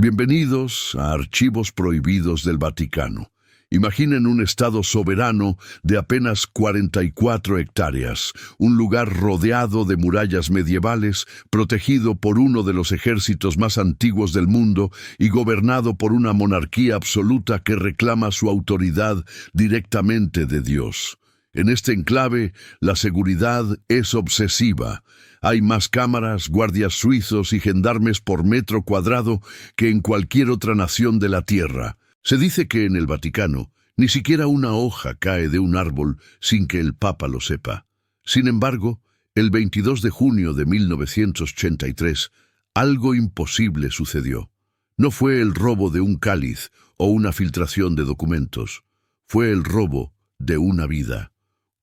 Bienvenidos a Archivos Prohibidos del Vaticano. Imaginen un estado soberano de apenas 44 hectáreas, un lugar rodeado de murallas medievales, protegido por uno de los ejércitos más antiguos del mundo y gobernado por una monarquía absoluta que reclama su autoridad directamente de Dios. En este enclave, la seguridad es obsesiva. Hay más cámaras, guardias suizos y gendarmes por metro cuadrado que en cualquier otra nación de la Tierra. Se dice que en el Vaticano ni siquiera una hoja cae de un árbol sin que el Papa lo sepa. Sin embargo, el 22 de junio de 1983, algo imposible sucedió. No fue el robo de un cáliz o una filtración de documentos. Fue el robo de una vida.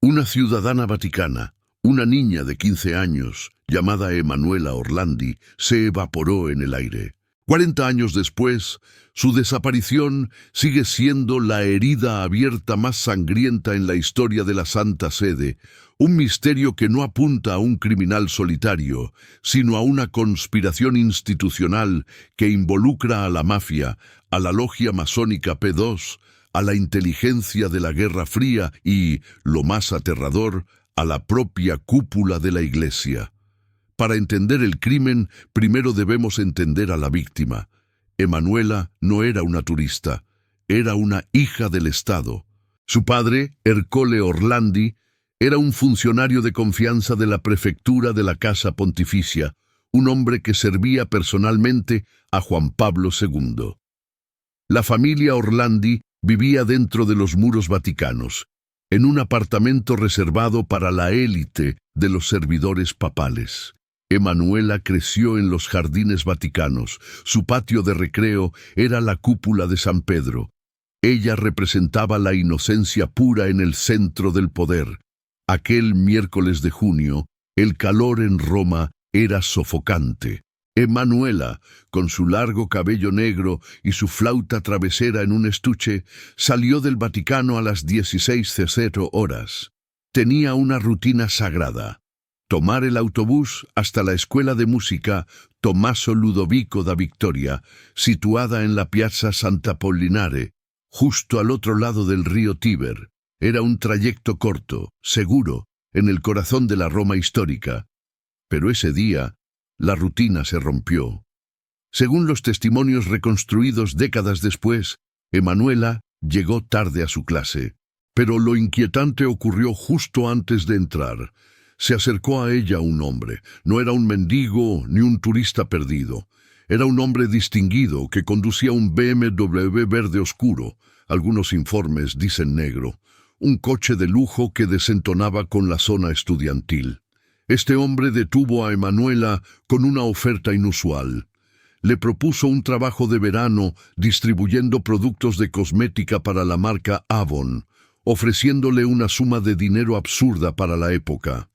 Una ciudadana vaticana, una niña de 15 años, llamada Emanuela Orlandi, se evaporó en el aire. 40 años después, su desaparición sigue siendo la herida abierta más sangrienta en la historia de la Santa Sede, un misterio que no apunta a un criminal solitario, sino a una conspiración institucional que involucra a la mafia, a la logia masónica P2, a la inteligencia de la Guerra Fría y, lo más aterrador, a la propia cúpula de la Iglesia. Para entender el crimen, primero debemos entender a la víctima. Emanuela no era una turista, era una hija del Estado. Su padre, Ercole Orlandi, era un funcionario de confianza de la prefectura de la Casa Pontificia, un hombre que servía personalmente a Juan Pablo II. La familia Orlandi vivía dentro de los muros vaticanos, en un apartamento reservado para la élite de los servidores papales. Emanuela creció en los jardines vaticanos. Su patio de recreo era la cúpula de San Pedro. Ella representaba la inocencia pura en el centro del poder. Aquel miércoles de junio, el calor en Roma era sofocante. Emanuela, con su largo cabello negro y su flauta travesera en un estuche, salió del Vaticano a las 16:00 horas. Tenía una rutina sagrada: tomar el autobús hasta la Escuela de Música Tommaso Ludovico da Vittoria, situada en la Piazza Sant'Apollinare, justo al otro lado del río Tíber. Era un trayecto corto, seguro, en el corazón de la Roma histórica. Pero ese día, la rutina se rompió. Según los testimonios reconstruidos décadas después, Emanuela llegó tarde a su clase. Pero lo inquietante ocurrió justo antes de entrar. Se acercó a ella un hombre. No era un mendigo ni un turista perdido. Era un hombre distinguido que conducía un BMW verde oscuro. Algunos informes dicen negro. Un coche de lujo que desentonaba con la zona estudiantil. Este hombre detuvo a Emanuela con una oferta inusual. Le propuso un trabajo de verano distribuyendo productos de cosmética para la marca Avon, ofreciéndole una suma de dinero absurda para la época: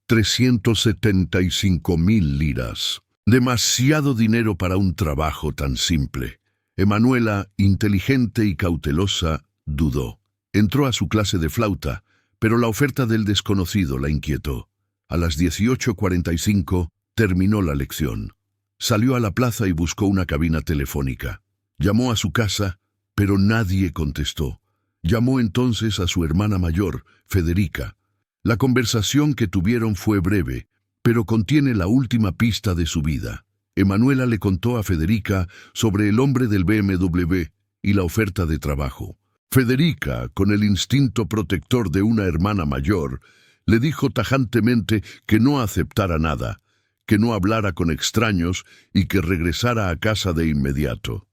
375.000 liras. Demasiado dinero para un trabajo tan simple. Emanuela, inteligente y cautelosa, dudó. Entró a su clase de flauta, pero la oferta del desconocido la inquietó. A las 18:45 terminó la lección. Salió a la plaza y buscó una cabina telefónica. Llamó a su casa, pero nadie contestó. Llamó entonces a su hermana mayor, Federica. La conversación que tuvieron fue breve, pero contiene la última pista de su vida. Emanuela le contó a Federica sobre el hombre del BMW y la oferta de trabajo. Federica, con el instinto protector de una hermana mayor, le dijo tajantemente que no aceptara nada, que no hablara con extraños y que regresara a casa de inmediato.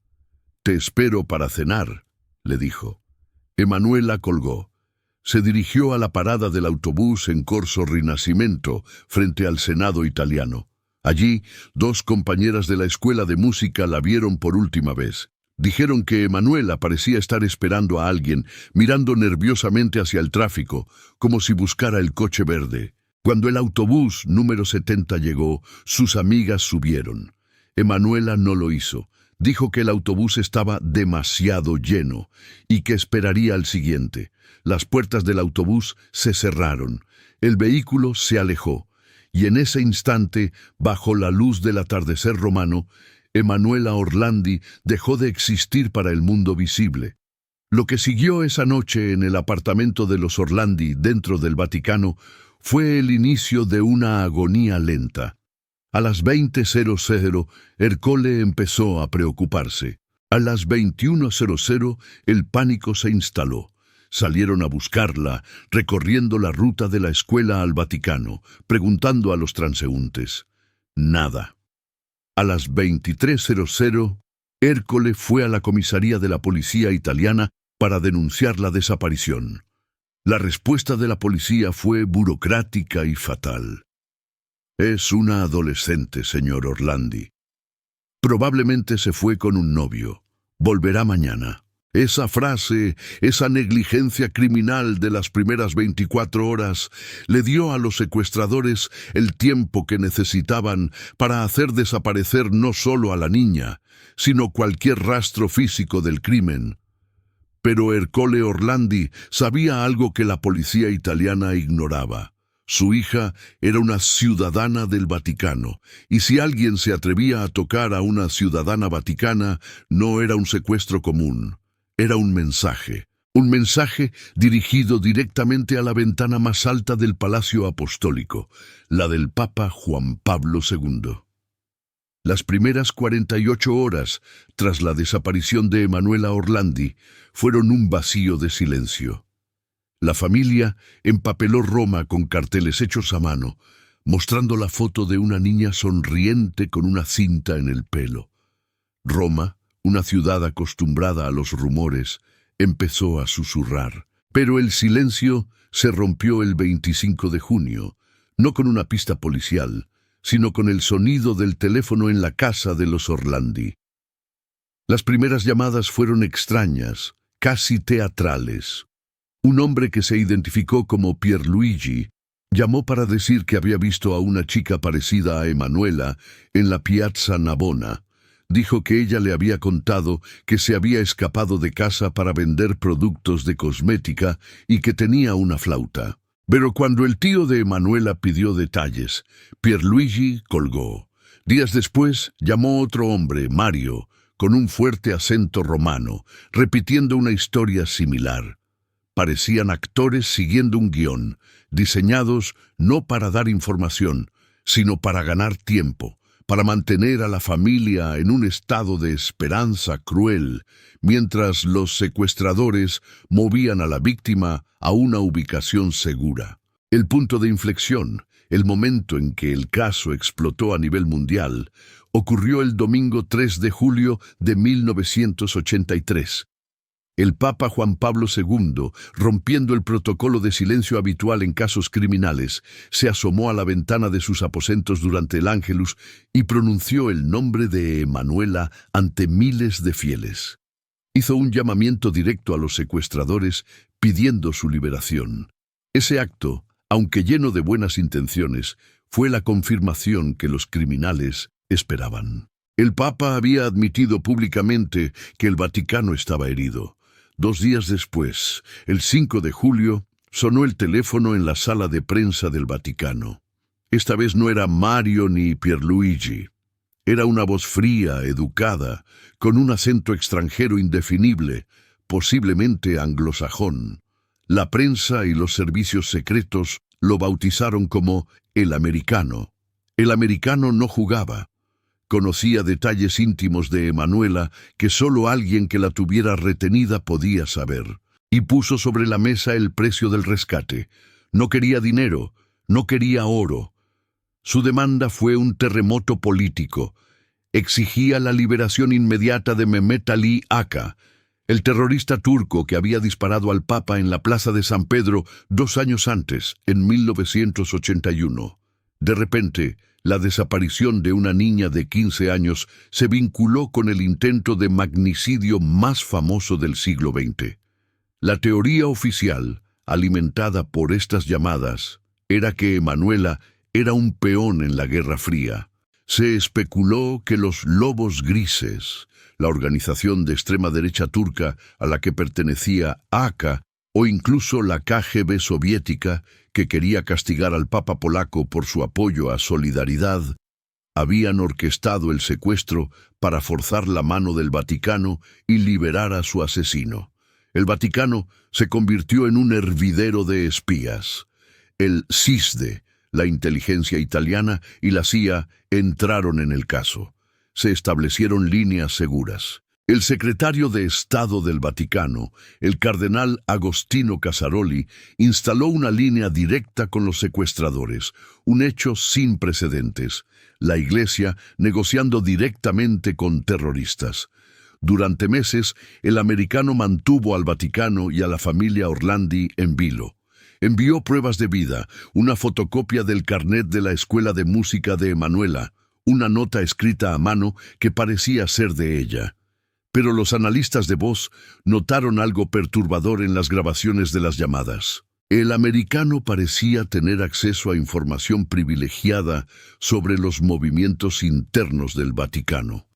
«Te espero para cenar», le dijo. Emanuela colgó. Se dirigió a la parada del autobús en Corso Rinascimento, frente al Senado italiano. Allí, dos compañeras de la escuela de música la vieron por última vez. Dijeron que Emanuela parecía estar esperando a alguien, mirando nerviosamente hacia el tráfico, como si buscara el coche verde. Cuando el autobús número 70 llegó, sus amigas subieron. Emanuela no lo hizo. Dijo que el autobús estaba demasiado lleno y que esperaría al siguiente. Las puertas del autobús se cerraron. El vehículo se alejó. Y en ese instante, bajo la luz del atardecer romano, Emanuela Orlandi dejó de existir para el mundo visible. Lo que siguió esa noche en el apartamento de los Orlandi dentro del Vaticano fue el inicio de una agonía lenta. A las 20:00, Ercole empezó a preocuparse. A las 21:00, el pánico se instaló. Salieron a buscarla, recorriendo la ruta de la escuela al Vaticano, preguntando a los transeúntes. Nada. A las 23:00, Ercole fue a la comisaría de la policía italiana para denunciar la desaparición. La respuesta de la policía fue burocrática y fatal. Es una adolescente, señor Orlandi. Probablemente se fue con un novio. Volverá mañana. Esa frase, esa negligencia criminal de las primeras 24 horas, le dio a los secuestradores el tiempo que necesitaban para hacer desaparecer no solo a la niña, sino cualquier rastro físico del crimen. Pero Ercole Orlandi sabía algo que la policía italiana ignoraba. Su hija era una ciudadana del Vaticano, y si alguien se atrevía a tocar a una ciudadana vaticana, no era un secuestro común. Era un mensaje dirigido directamente a la ventana más alta del Palacio Apostólico, la del Papa Juan Pablo II. Las primeras 48 horas tras la desaparición de Emanuela Orlandi fueron un vacío de silencio. La familia empapeló Roma con carteles hechos a mano, mostrando la foto de una niña sonriente con una cinta en el pelo. Roma, una ciudad acostumbrada a los rumores, empezó a susurrar. Pero el silencio se rompió el 25 de junio, no con una pista policial, sino con el sonido del teléfono en la casa de los Orlandi. Las primeras llamadas fueron extrañas, casi teatrales. Un hombre que se identificó como Pierluigi llamó para decir que había visto a una chica parecida a Emanuela en la Piazza Navona. Dijo que ella le había contado que se había escapado de casa para vender productos de cosmética y que tenía una flauta. Pero cuando el tío de Emanuela pidió detalles, Pierluigi colgó. Días después llamó otro hombre, Mario, con un fuerte acento romano, repitiendo una historia similar. Parecían actores siguiendo un guión, diseñados no para dar información, sino para ganar tiempo, para mantener a la familia en un estado de esperanza cruel, mientras los secuestradores movían a la víctima a una ubicación segura. El punto de inflexión, el momento en que el caso explotó a nivel mundial, ocurrió el domingo 3 de julio de 1983. El Papa Juan Pablo II, rompiendo el protocolo de silencio habitual en casos criminales, se asomó a la ventana de sus aposentos durante el Ángelus y pronunció el nombre de Emanuela ante miles de fieles. Hizo un llamamiento directo a los secuestradores pidiendo su liberación. Ese acto, aunque lleno de buenas intenciones, fue la confirmación que los criminales esperaban. El Papa había admitido públicamente que el Vaticano estaba herido. 2 días después, el 5 de julio, sonó el teléfono en la sala de prensa del Vaticano. Esta vez no era Mario ni Pierluigi. Era una voz fría, educada, con un acento extranjero indefinible, posiblemente anglosajón. La prensa y los servicios secretos lo bautizaron como el americano. El americano no jugaba. Conocía detalles íntimos de Emanuela que solo alguien que la tuviera retenida podía saber. Y puso sobre la mesa el precio del rescate. No quería dinero, no quería oro. Su demanda fue un terremoto político. Exigía la liberación inmediata de Mehmet Ali Aka, el terrorista turco que había disparado al Papa en la Plaza de San Pedro 2 años antes, en 1981. De repente, la desaparición de una niña de 15 años se vinculó con el intento de magnicidio más famoso del siglo XX. La teoría oficial, alimentada por estas llamadas, era que Emanuela era un peón en la Guerra Fría. Se especuló que los Lobos Grises, la organización de extrema derecha turca a la que pertenecía Aka, o incluso la KGB soviética, que quería castigar al Papa polaco por su apoyo a Solidaridad, habían orquestado el secuestro para forzar la mano del Vaticano y liberar a su asesino. El Vaticano se convirtió en un hervidero de espías. El SISDE, la inteligencia italiana y la CIA entraron en el caso. Se establecieron líneas seguras. El secretario de Estado del Vaticano, el cardenal Agostino Casaroli, instaló una línea directa con los secuestradores, un hecho sin precedentes. La Iglesia negociando directamente con terroristas. Durante meses, el americano mantuvo al Vaticano y a la familia Orlandi en vilo. Envió pruebas de vida, una fotocopia del carnet de la Escuela de Música de Emanuela, una nota escrita a mano que parecía ser de ella. Pero los analistas de voz notaron algo perturbador en las grabaciones de las llamadas. El americano parecía tener acceso a información privilegiada sobre los movimientos internos del Vaticano.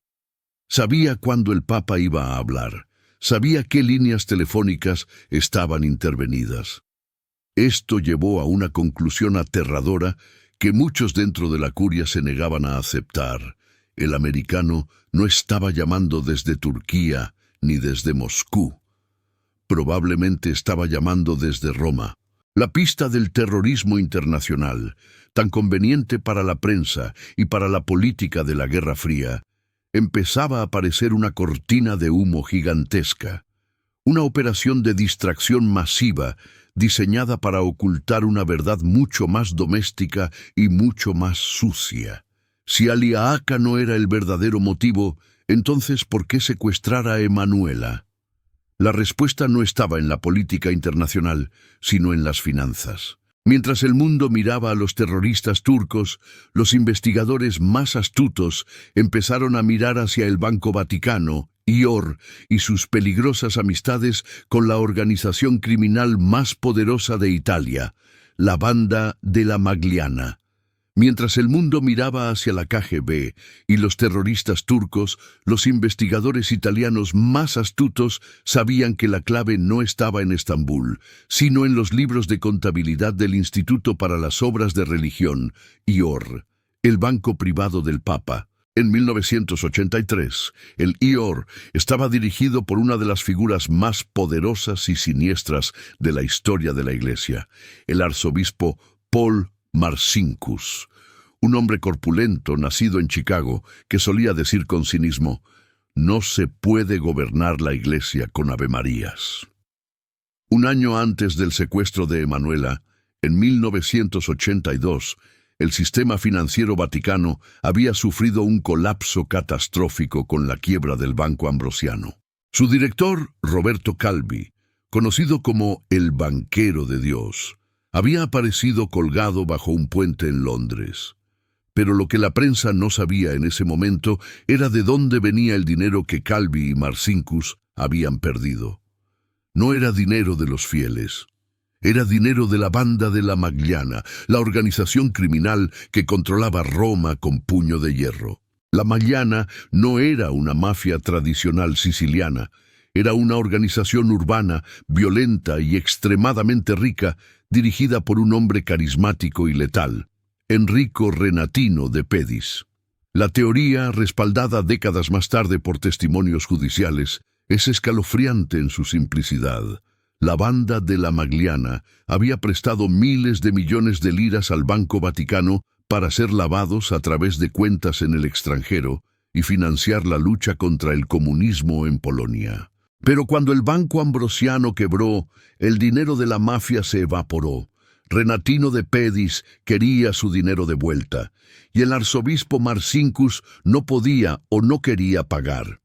Sabía cuándo el Papa iba a hablar, sabía qué líneas telefónicas estaban intervenidas. Esto llevó a una conclusión aterradora que muchos dentro de la curia se negaban a aceptar. El americano no estaba llamando desde Turquía ni desde Moscú. Probablemente estaba llamando desde Roma. La pista del terrorismo internacional, tan conveniente para la prensa y para la política de la Guerra Fría, empezaba a parecer una cortina de humo gigantesca. Una operación de distracción masiva diseñada para ocultar una verdad mucho más doméstica y mucho más sucia. Si Aliaaka no era el verdadero motivo, entonces ¿por qué secuestrar a Emanuela? La respuesta no estaba en la política internacional, sino en las finanzas. Mientras el mundo miraba a los terroristas turcos, los investigadores más astutos empezaron a mirar hacia el Banco Vaticano, IOR, y sus peligrosas amistades con la organización criminal más poderosa de Italia, la Banda della Magliana. Mientras el mundo miraba hacia la KGB y los terroristas turcos, los investigadores italianos más astutos sabían que la clave no estaba en Estambul, sino en los libros de contabilidad del Instituto para las Obras de Religión, IOR, el banco privado del Papa. En 1983, el IOR estaba dirigido por una de las figuras más poderosas y siniestras de la historia de la Iglesia, el arzobispo Paul Marcinkus, un hombre corpulento nacido en Chicago que solía decir con cinismo: «No se puede gobernar la Iglesia con avemarías». Un año antes del secuestro de Emanuela, en 1982, el sistema financiero vaticano había sufrido un colapso catastrófico con la quiebra del Banco Ambrosiano. Su director, Roberto Calvi, conocido como el banquero de Dios, había aparecido colgado bajo un puente en Londres. Pero lo que la prensa no sabía en ese momento era de dónde venía el dinero que Calvi y Marcinkus habían perdido. No era dinero de los fieles. Era dinero de la Banda della Magliana, la organización criminal que controlaba Roma con puño de hierro. La Magliana no era una mafia tradicional siciliana. Era una organización urbana, violenta y extremadamente rica, dirigida por un hombre carismático y letal, Enrico Renatino de Pedis. La teoría, respaldada décadas más tarde por testimonios judiciales, es escalofriante en su simplicidad. La Banda della Magliana había prestado miles de millones de liras al Banco Vaticano para ser lavados a través de cuentas en el extranjero y financiar la lucha contra el comunismo en Polonia. Pero cuando el Banco Ambrosiano quebró, el dinero de la mafia se evaporó. Renatino de Pedis quería su dinero de vuelta, y el arzobispo Marcinkus no podía o no quería pagar.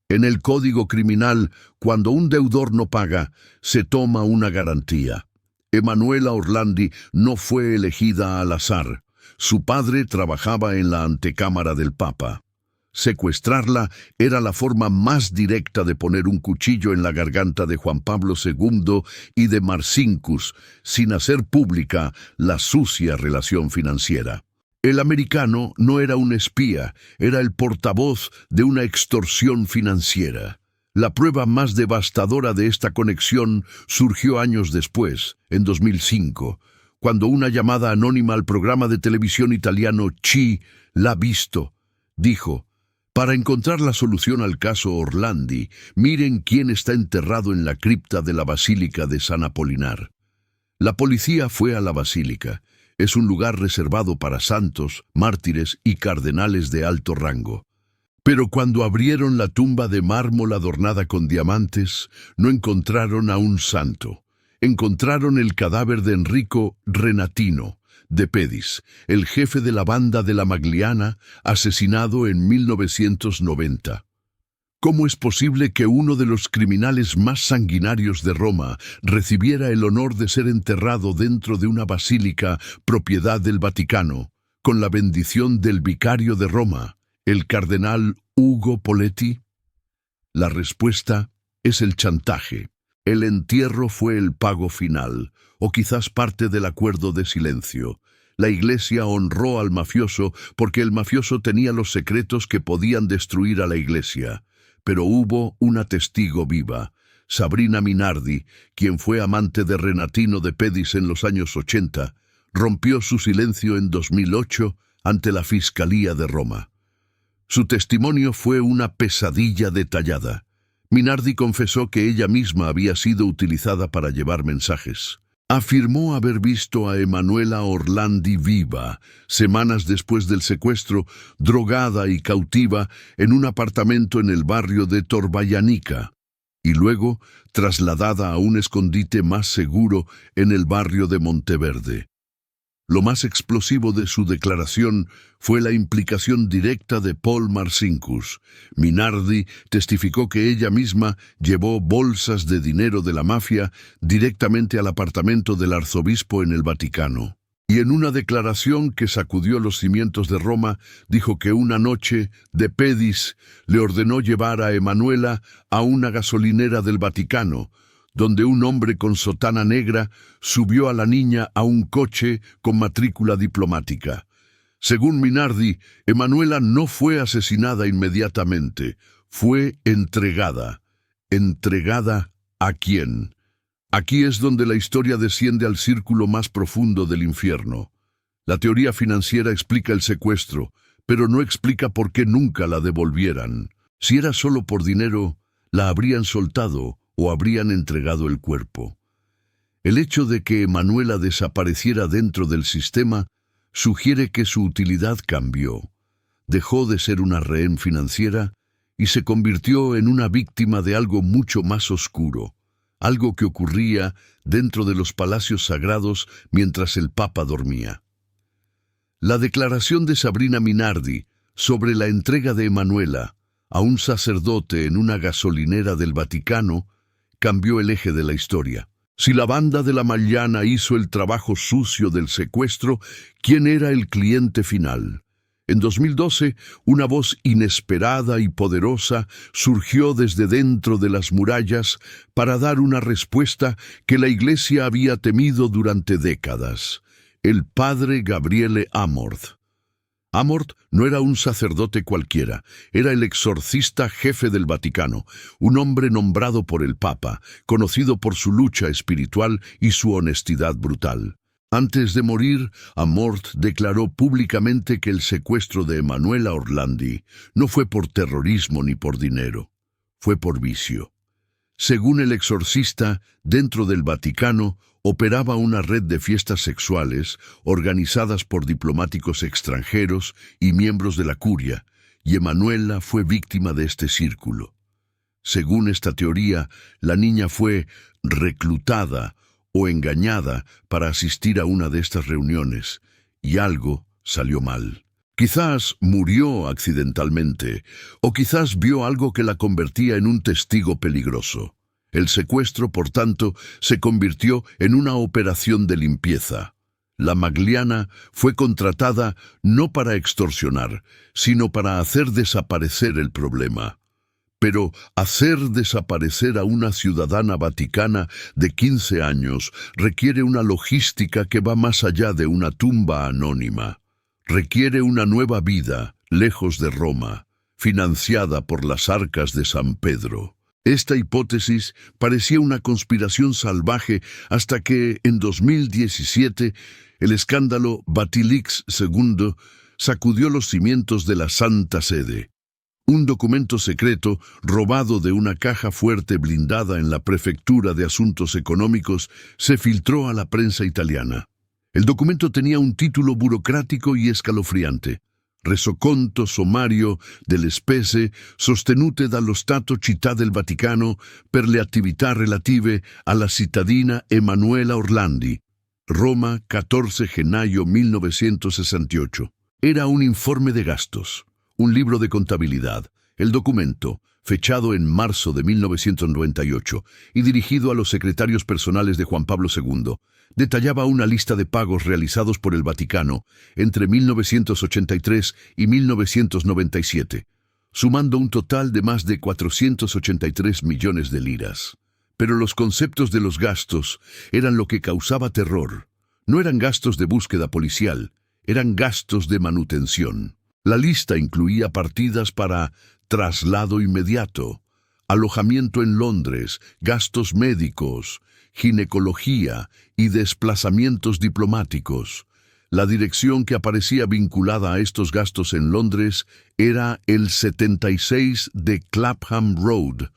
En el Código Criminal, cuando un deudor no paga, se toma una garantía. Emanuela Orlandi no fue elegida al azar. Su padre trabajaba en la antecámara del Papa. Secuestrarla era la forma más directa de poner un cuchillo en la garganta de Juan Pablo II y de Marcinkus, sin hacer pública la sucia relación financiera. El americano no era un espía, era el portavoz de una extorsión financiera. La prueba más devastadora de esta conexión surgió años después, en 2005, cuando una llamada anónima al programa de televisión italiano Chi «La visto», dijo. «Para encontrar la solución al caso Orlandi, miren quién está enterrado en la cripta de la Basílica de San Apolinar». La policía fue a la basílica. Es un lugar reservado para santos, mártires y cardenales de alto rango. Pero cuando abrieron la tumba de mármol adornada con diamantes, no encontraron a un santo. Encontraron el cadáver de Enrico Renatino, de Pedis, el jefe de la banda de la Magliana, asesinado en 1990. ¿Cómo es posible que uno de los criminales más sanguinarios de Roma recibiera el honor de ser enterrado dentro de una basílica propiedad del Vaticano, con la bendición del vicario de Roma, el cardenal Ugo Poletti? La respuesta es el chantaje. El entierro fue el pago final, o quizás parte del acuerdo de silencio. La Iglesia honró al mafioso porque el mafioso tenía los secretos que podían destruir a la Iglesia. Pero hubo una testigo viva, Sabrina Minardi, quien fue amante de Renatino de Pedis en los años 80, rompió su silencio en 2008 ante la Fiscalía de Roma. Su testimonio fue una pesadilla detallada. Minardi confesó que ella misma había sido utilizada para llevar mensajes. Afirmó haber visto a Emanuela Orlandi viva, semanas después del secuestro, drogada y cautiva en un apartamento en el barrio de Torbayanica, y luego trasladada a un escondite más seguro en el barrio de Monteverde. Lo más explosivo de su declaración fue la implicación directa de Paul Marcinkus. Minardi testificó que ella misma llevó bolsas de dinero de la mafia directamente al apartamento del arzobispo en el Vaticano. Y en una declaración que sacudió los cimientos de Roma, dijo que una noche de Pedis le ordenó llevar a Emanuela a una gasolinera del Vaticano, donde un hombre con sotana negra subió a la niña a un coche con matrícula diplomática. Según Minardi, Emanuela no fue asesinada inmediatamente, fue entregada. ¿Entregada a quién? Aquí es donde la historia desciende al círculo más profundo del infierno. La teoría financiera explica el secuestro, pero no explica por qué nunca la devolvieran. Si era solo por dinero, la habrían soltado o habrían entregado el cuerpo. El hecho de que Emanuela desapareciera dentro del sistema sugiere que su utilidad cambió. Dejó de ser una rehén financiera y se convirtió en una víctima de algo mucho más oscuro, algo que ocurría dentro de los palacios sagrados mientras el Papa dormía. La declaración de Sabrina Minardi sobre la entrega de Emanuela a un sacerdote en una gasolinera del Vaticano cambió el eje de la historia. Si la banda de la Magliana hizo el trabajo sucio del secuestro, ¿quién era el cliente final? En 2012, una voz inesperada y poderosa surgió desde dentro de las murallas para dar una respuesta que la Iglesia había temido durante décadas. El padre Gabriele Amorth. Amorth no era un sacerdote cualquiera, era el exorcista jefe del Vaticano, un hombre nombrado por el Papa, conocido por su lucha espiritual y su honestidad brutal. Antes de morir, Amorth declaró públicamente que el secuestro de Emanuela Orlandi no fue por terrorismo ni por dinero, fue por vicio. Según el exorcista, dentro del Vaticano operaba una red de fiestas sexuales organizadas por diplomáticos extranjeros y miembros de la curia, y Emanuela fue víctima de este círculo. Según esta teoría, la niña fue reclutada o engañada para asistir a una de estas reuniones, y algo salió mal. Quizás murió accidentalmente, o quizás vio algo que la convertía en un testigo peligroso. El secuestro, por tanto, se convirtió en una operación de limpieza. La Magliana fue contratada no para extorsionar, sino para hacer desaparecer el problema. Pero hacer desaparecer a una ciudadana vaticana de 15 años requiere una logística que va más allá de una tumba anónima. Requiere una nueva vida, lejos de Roma, financiada por las arcas de San Pedro. Esta hipótesis parecía una conspiración salvaje hasta que, en 2017, el escándalo Batilix II sacudió los cimientos de la Santa Sede. Un documento secreto, robado de una caja fuerte blindada en la Prefectura de Asuntos Económicos, se filtró a la prensa italiana. El documento tenía un título burocrático y escalofriante: Resoconto sommario delle spese sostenute dallo Stato Città del Vaticano per le attività relative alla cittadina Emanuela Orlandi. Roma, 14 gennaio 1968. Era un informe de gastos, un libro de contabilidad. El documento, fechado en marzo de 1998 y dirigido a los secretarios personales de Juan Pablo II, detallaba una lista de pagos realizados por el Vaticano entre 1983 y 1997, sumando un total de más de 483 millones de liras. Pero los conceptos de los gastos eran lo que causaba terror. No eran gastos de búsqueda policial, eran gastos de manutención. La lista incluía partidas para traslado inmediato, alojamiento en Londres, gastos médicos, ginecología y desplazamientos diplomáticos. La dirección que aparecía vinculada a estos gastos en Londres era el 76 de Clapham Road,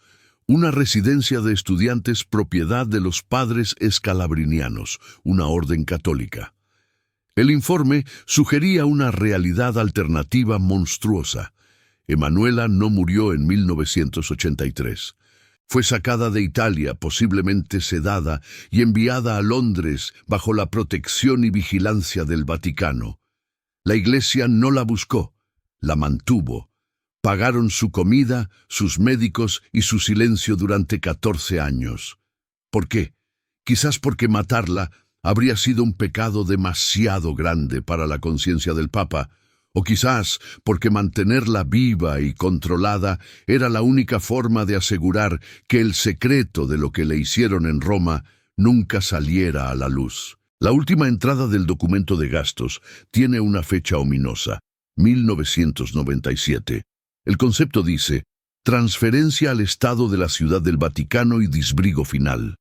una residencia de estudiantes propiedad de los padres escalabrinianos, una orden católica. El informe sugería una realidad alternativa monstruosa. Emanuela no murió en 1983. Fue sacada de Italia, posiblemente sedada, y enviada a Londres bajo la protección y vigilancia del Vaticano. La Iglesia no la buscó, la mantuvo. Pagaron su comida, sus médicos y su silencio durante 14 años. ¿Por qué? Quizás porque matarla habría sido un pecado demasiado grande para la conciencia del Papa, o quizás porque mantenerla viva y controlada era la única forma de asegurar que el secreto de lo que le hicieron en Roma nunca saliera a la luz. La última entrada del documento de gastos tiene una fecha ominosa: 1997. El concepto dice: transferencia al Estado de la Ciudad del Vaticano y disbrigo final.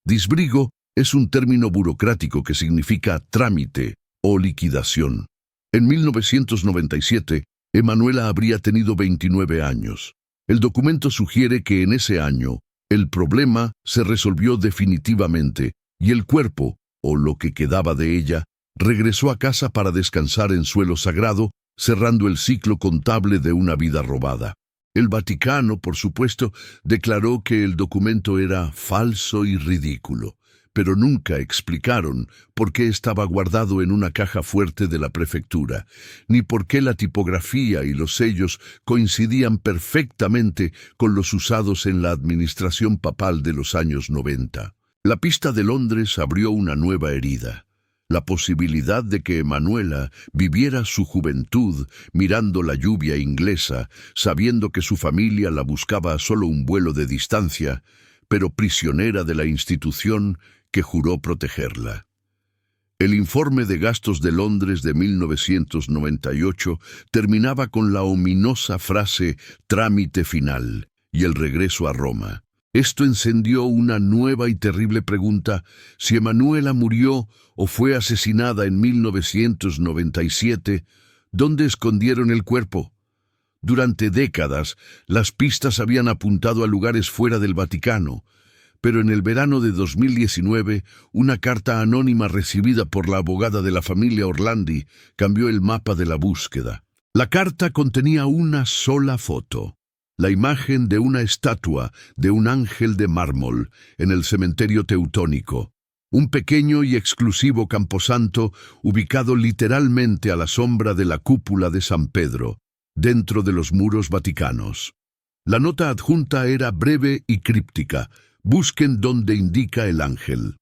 Disbrigo es un término burocrático que significa trámite o liquidación. En 1997, Emanuela habría tenido 29 años. El documento sugiere que en ese año, el problema se resolvió definitivamente y el cuerpo, o lo que quedaba de ella, regresó a casa para descansar en suelo sagrado, cerrando el ciclo contable de una vida robada. El Vaticano, por supuesto, declaró que el documento era falso y ridículo, pero nunca explicaron por qué estaba guardado en una caja fuerte de la prefectura, ni por qué la tipografía y los sellos coincidían perfectamente con los usados en la administración papal de los años 90. La pista de Londres abrió una nueva herida: la posibilidad de que Emanuela viviera su juventud mirando la lluvia inglesa, sabiendo que su familia la buscaba a solo un vuelo de distancia, pero prisionera de la institución que juró protegerla. El informe de gastos de Londres de 1998 terminaba con la ominosa frase «trámite final» y el regreso a Roma. Esto encendió una nueva y terrible pregunta: si Emanuela murió o fue asesinada en 1997, ¿dónde escondieron el cuerpo? Durante décadas, las pistas habían apuntado a lugares fuera del Vaticano, pero en el verano de 2019, una carta anónima recibida por la abogada de la familia Orlandi cambió el mapa de la búsqueda. La carta contenía una sola foto: la imagen de una estatua de un ángel de mármol en el cementerio teutónico, un pequeño y exclusivo camposanto ubicado literalmente a la sombra de la cúpula de San Pedro, dentro de los muros vaticanos. La nota adjunta era breve y críptica: busquen donde indica el ángel.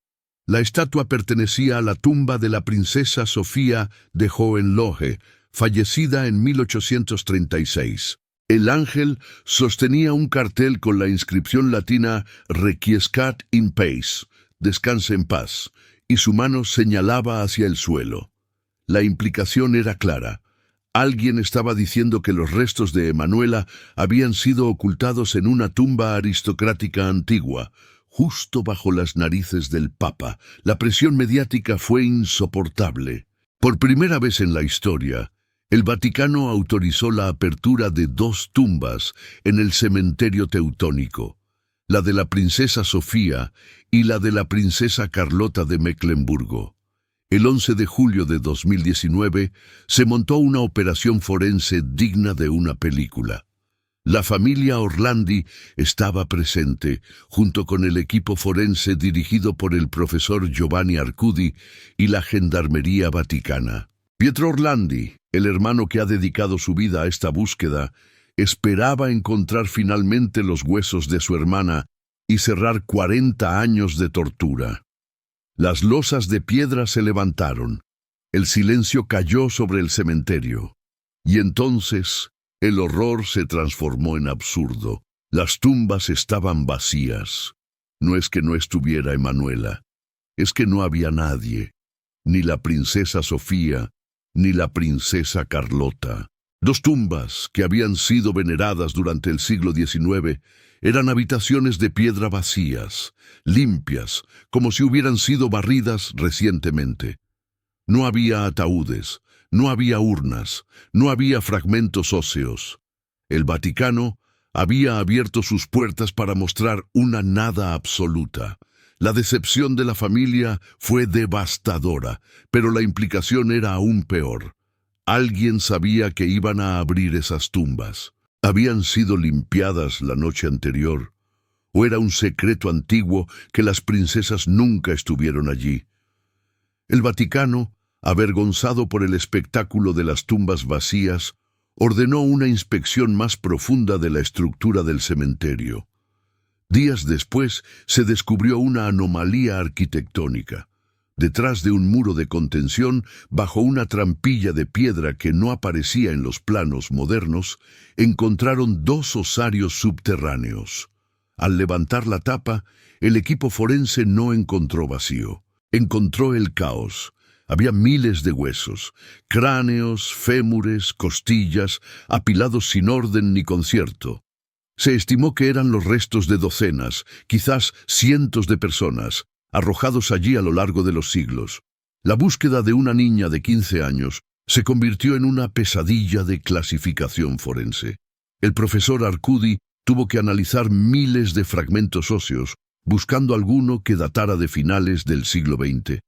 La estatua pertenecía a la tumba de la princesa Sofía de Hohenlohe, fallecida en 1836. El ángel sostenía un cartel con la inscripción latina «Requiescat in pace», «Descanse en paz», y su mano señalaba hacia el suelo. La implicación era clara: alguien estaba diciendo que los restos de Emanuela habían sido ocultados en una tumba aristocrática antigua, justo bajo las narices del Papa. La presión mediática fue insoportable. Por primera vez en la historia, El Vaticano autorizó la apertura de 2 tumbas en el cementerio teutónico, la de la princesa Sofía y la de la princesa Carlota de Mecklemburgo. El 11 de julio de 2019 se montó una operación forense digna de una película. La familia Orlandi estaba presente, junto con el equipo forense dirigido por el profesor Giovanni Arcudi y la Gendarmería Vaticana. Pietro Orlandi, el hermano que ha dedicado su vida a esta búsqueda, esperaba encontrar finalmente los huesos de su hermana y cerrar 40 años de tortura. Las losas de piedra se levantaron, el silencio cayó sobre el cementerio, y entonces el horror se transformó en absurdo. Las tumbas estaban vacías. No es que no estuviera Emanuela, es que no había nadie, ni la princesa Sofía, ni la princesa Carlota. 2 tumbas que habían sido veneradas durante el siglo XIX eran habitaciones de piedra vacías, limpias, como si hubieran sido barridas recientemente. No había ataúdes, no había urnas, no había fragmentos óseos. El Vaticano había abierto sus puertas para mostrar una nada absoluta. La decepción de la familia fue devastadora, pero la implicación era aún peor. Alguien sabía que iban a abrir esas tumbas. ¿Habían sido limpiadas la noche anterior? ¿O era un secreto antiguo que las princesas nunca estuvieron allí? El Vaticano, avergonzado por el espectáculo de las tumbas vacías, ordenó una inspección más profunda de la estructura del cementerio. Días después se descubrió una anomalía arquitectónica. Detrás de un muro de contención, bajo una trampilla de piedra que no aparecía en los planos modernos, encontraron 2 osarios subterráneos. Al levantar la tapa, el equipo forense no encontró vacío. Encontró el caos. Había miles de huesos, cráneos, fémures, costillas, apilados sin orden ni concierto. Se estimó que eran los restos de docenas, quizás cientos de personas, arrojados allí a lo largo de los siglos. La búsqueda de una niña de 15 años se convirtió en una pesadilla de clasificación forense. El profesor Arcudi tuvo que analizar miles de fragmentos óseos, buscando alguno que datara de finales del siglo XX,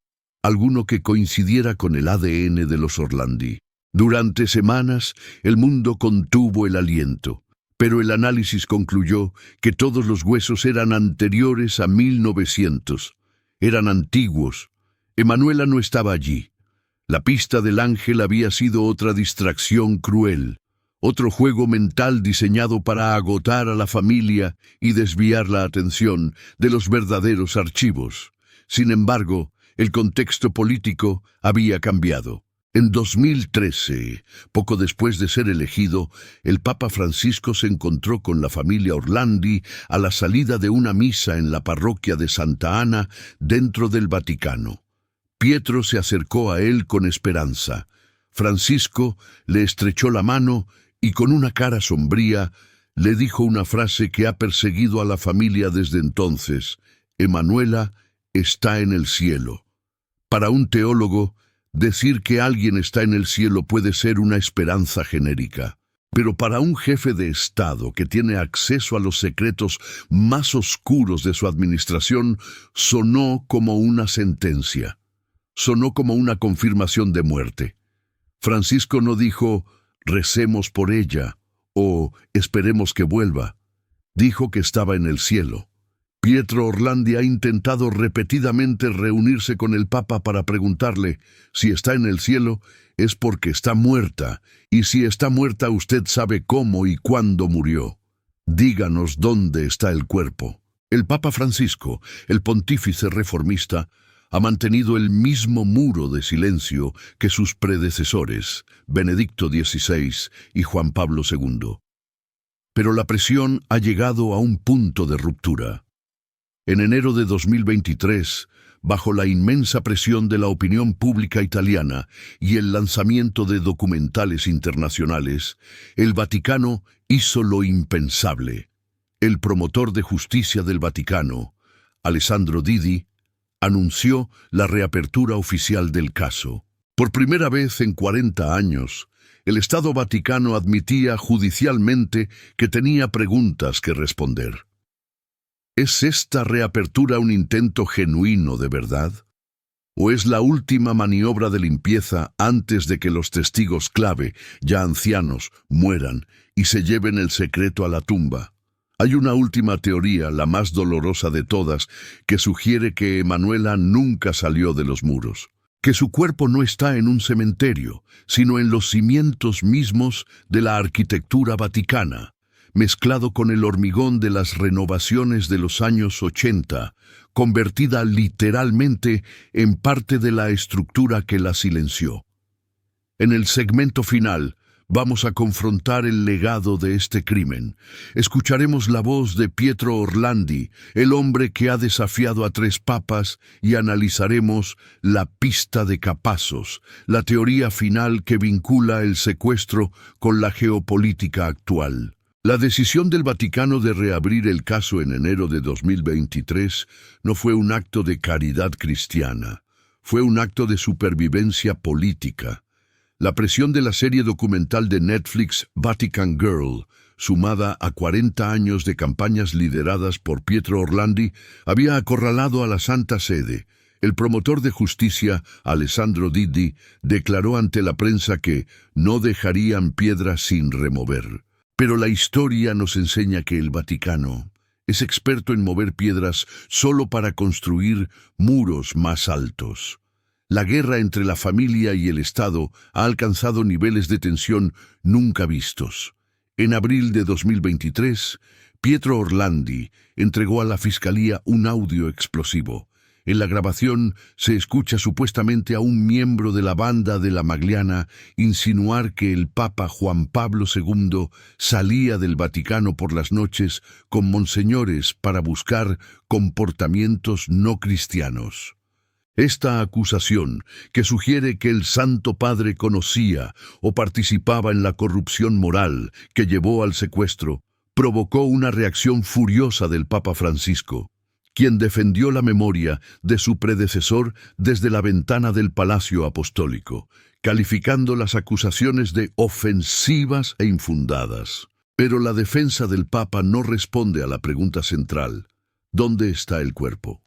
alguno que coincidiera con el ADN de los Orlandi. Durante semanas, el mundo contuvo el aliento, pero el análisis concluyó que todos los huesos eran anteriores a 1900. Eran antiguos. Emanuela no estaba allí. La pista del ángel había sido otra distracción cruel, otro juego mental diseñado para agotar a la familia y desviar la atención de los verdaderos archivos. Sin embargo, el contexto político había cambiado. En 2013, poco después de ser elegido, el Papa Francisco se encontró con la familia Orlandi a la salida de una misa en la parroquia de Santa Ana dentro del Vaticano. Pietro se acercó a él con esperanza. Francisco le estrechó la mano y con una cara sombría le dijo una frase que ha perseguido a la familia desde entonces: Emanuela está en el cielo. Para un teólogo, decir que alguien está en el cielo puede ser una esperanza genérica, pero para un jefe de Estado que tiene acceso a los secretos más oscuros de su administración, sonó como una sentencia, sonó como una confirmación de muerte. Francisco no dijo, recemos por ella, o esperemos que vuelva. Dijo que estaba en el cielo. Pietro Orlandi ha intentado repetidamente reunirse con el Papa para preguntarle, si está en el cielo, es porque está muerta, y si está muerta usted sabe cómo y cuándo murió. Díganos dónde está el cuerpo. El Papa Francisco, el pontífice reformista, ha mantenido el mismo muro de silencio que sus predecesores, Benedicto XVI y Juan Pablo II. Pero la presión ha llegado a un punto de ruptura. En enero de 2023, bajo la inmensa presión de la opinión pública italiana y el lanzamiento de documentales internacionales, el Vaticano hizo lo impensable. El promotor de justicia del Vaticano, Alessandro Didi, anunció la reapertura oficial del caso. Por primera vez en 40 años, El Estado Vaticano admitía judicialmente que tenía preguntas que responder. ¿Es esta reapertura un intento genuino de verdad? ¿O es la última maniobra de limpieza antes de que los testigos clave, ya ancianos, mueran y se lleven el secreto a la tumba? Hay una última teoría, la más dolorosa de todas, que sugiere que Emanuela nunca salió de los muros, que su cuerpo no está en un cementerio, sino en los cimientos mismos de la arquitectura vaticana, mezclado con el hormigón de las renovaciones de los años 80, convertida literalmente en parte de la estructura que la silenció. En el segmento final, vamos a confrontar el legado de este crimen. Escucharemos la voz de Pietro Orlandi, el hombre que ha desafiado a 3 papas, y analizaremos la pista de Capassos, la teoría final que vincula el secuestro con la geopolítica actual. La decisión del Vaticano de reabrir el caso en enero de 2023 no fue un acto de caridad cristiana, fue un acto de supervivencia política. La presión de la serie documental de Netflix Vatican Girl, sumada a 40 años de campañas lideradas por Pietro Orlandi, había acorralado a la Santa Sede. El promotor de justicia, Alessandro Diddi, declaró ante la prensa que no dejarían piedra sin remover. Pero la historia nos enseña que el Vaticano es experto en mover piedras solo para construir muros más altos. La guerra entre la familia y el Estado ha alcanzado niveles de tensión nunca vistos. En abril de 2023, Pietro Orlandi entregó a la Fiscalía un audio explosivo. En la grabación se escucha supuestamente a un miembro de la banda de la Magliana insinuar que el Papa Juan Pablo II salía del Vaticano por las noches con monseñores para buscar comportamientos no cristianos. Esta acusación, que sugiere que el Santo Padre conocía o participaba en la corrupción moral que llevó al secuestro, provocó una reacción furiosa del Papa Francisco, quien defendió la memoria de su predecesor desde la ventana del Palacio Apostólico, calificando las acusaciones de ofensivas e infundadas. Pero la defensa del Papa no responde a la pregunta central: ¿dónde está el cuerpo?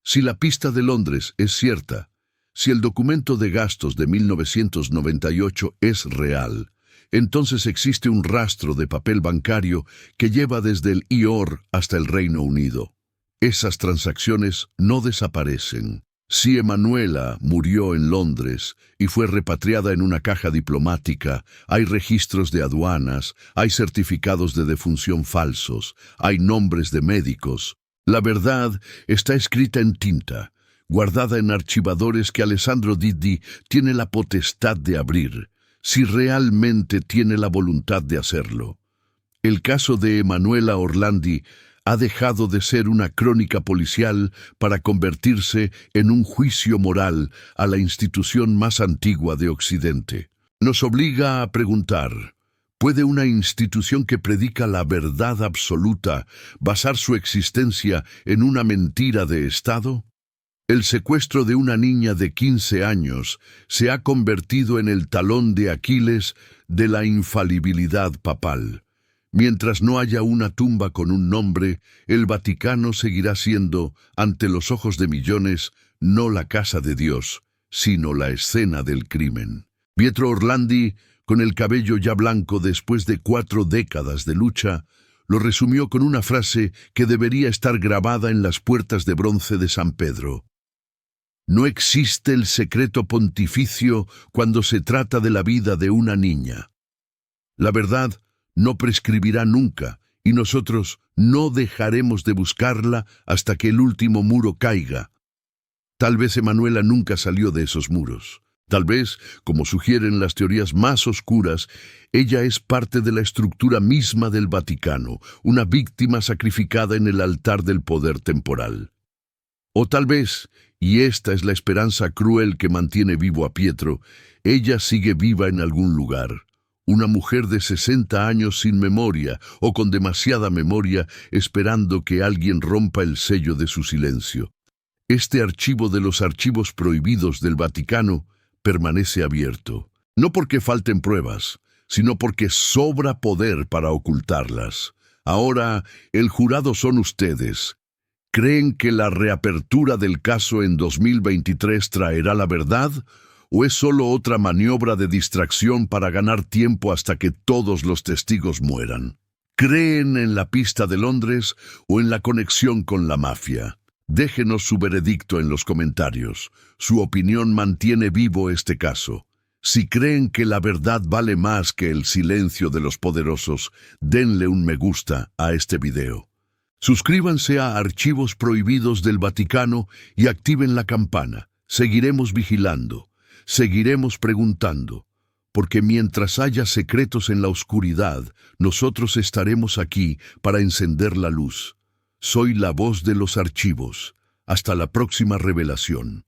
Si la pista de Londres es cierta, si el documento de gastos de 1998 es real, entonces existe un rastro de papel bancario que lleva desde el IOR hasta el Reino Unido. Esas transacciones no desaparecen. Si Emanuela murió en Londres y fue repatriada en una caja diplomática, hay registros de aduanas, hay certificados de defunción falsos, hay nombres de médicos. La verdad está escrita en tinta, guardada en archivadores que Alessandro Diddi tiene la potestad de abrir, si realmente tiene la voluntad de hacerlo. El caso de Emanuela Orlandi ha dejado de ser una crónica policial para convertirse en un juicio moral a la institución más antigua de Occidente. Nos obliga a preguntar: ¿puede una institución que predica la verdad absoluta basar su existencia en una mentira de Estado? El secuestro de una niña de 15 años se ha convertido en el talón de Aquiles de la infalibilidad papal. Mientras no haya una tumba con un nombre, el Vaticano seguirá siendo, ante los ojos de millones, no la casa de Dios, sino la escena del crimen. Pietro Orlandi, con el cabello ya blanco después de 4 décadas de lucha, lo resumió con una frase que debería estar grabada en las puertas de bronce de San Pedro: no existe el secreto pontificio cuando se trata de la vida de una niña. La verdad no prescribirá nunca, y nosotros no dejaremos de buscarla hasta que el último muro caiga. Tal vez Emanuela nunca salió de esos muros. Tal vez, como sugieren las teorías más oscuras, ella es parte de la estructura misma del Vaticano, una víctima sacrificada en el altar del poder temporal. O tal vez, y esta es la esperanza cruel que mantiene vivo a Pietro, ella sigue viva en algún lugar. Una mujer de 60 años sin memoria o con demasiada memoria, esperando que alguien rompa el sello de su silencio. Este archivo de los archivos prohibidos del Vaticano permanece abierto. No porque falten pruebas, sino porque sobra poder para ocultarlas. Ahora, el jurado son ustedes. ¿Creen que la reapertura del caso en 2023 traerá la verdad? ¿O es solo otra maniobra de distracción para ganar tiempo hasta que todos los testigos mueran? ¿Creen en la pista de Londres o en la conexión con la mafia? Déjenos su veredicto en los comentarios. Su opinión mantiene vivo este caso. Si creen que la verdad vale más que el silencio de los poderosos, denle un me gusta a este video. Suscríbanse a Archivos Prohibidos del Vaticano y activen la campana. Seguiremos vigilando, seguiremos preguntando, porque mientras haya secretos en la oscuridad, nosotros estaremos aquí para encender la luz. Soy la voz de los archivos. Hasta la próxima revelación.